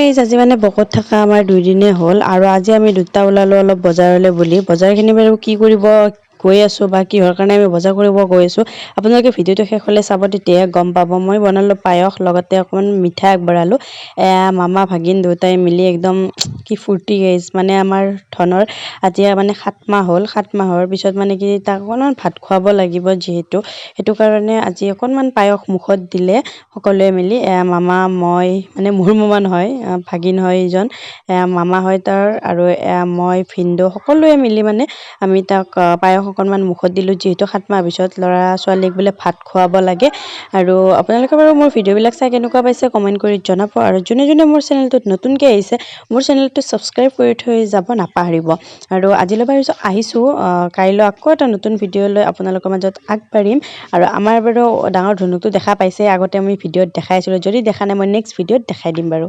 আজি মানে ভকত থকা আমাৰ 2 দিনে হ'ল আৰু আজি আমি দুটা ওলালো অলপ বজাৰলৈ বুলি বজাৰখিনি বাৰু কি কৰিব গৈ আছো বা কিহৰ কাৰণে আমি বজাৰ কৰিব গৈ আছো আপোনালোকে ভিডিঅ'টো শেষ হ'লে চাব তেতিয়াহে গম পাব মই বনালো পায়স লগতে অকমান মিঠা আগবঢ়ালো মামা ভাগিন দুটাই মিলি একদম কি ফূৰ্তি গাইছ মানে আমাৰ ধনৰ আজি মানে 7 মাহ হ'ল 7 মাহৰ পিছত মানে কি তাক অকণমান ভাত খুৱাব লাগিব যিহেতু সেইটো কাৰণে আজি অকণমান পায়স মুখত দিলে সকলোৱে মিলি মামা মই মানে মোৰ মামা নহয় ভাগিন হয় ইজন মামা হয় তাৰ আৰু মই ভিনদেউ সকলোৱে মিলি মানে আমি তাক পায়স অকণমান মুখত দিলোঁ যিহেতু 7 মাহ পিছত ল'ৰা ছোৱালীক বোলে ভাত খুৱাব লাগে আৰু আপোনালোকে বাৰু মোৰ ভিডিঅ'বিলাক চাই কেনেকুৱা পাইছে কমেণ্ট কৰি জনাব আৰু যোনে যোনে মোৰ চেনেলটোত নতুনকৈ আহিছে মোৰ চেনেলটো ছাবস্ক্ৰাইব কৰি থৈ যাব নাপাহৰিব আৰু আজিলৈ বাৰু আহিছোঁ কাইলৈ আকৌ এটা নতুন ভিডিঅ' লৈ আপোনালোকৰ মাজত আগবাঢ়িম আৰু আমাৰ বাৰু ডাঙৰ ধনুকটো দেখা পাইছে আগতে আমি ভিডিঅ'ত দেখাইছিলোঁ যদি দেখা নাই মই নেক্সট ভিডিঅ'ত দেখাই দিম বাৰু।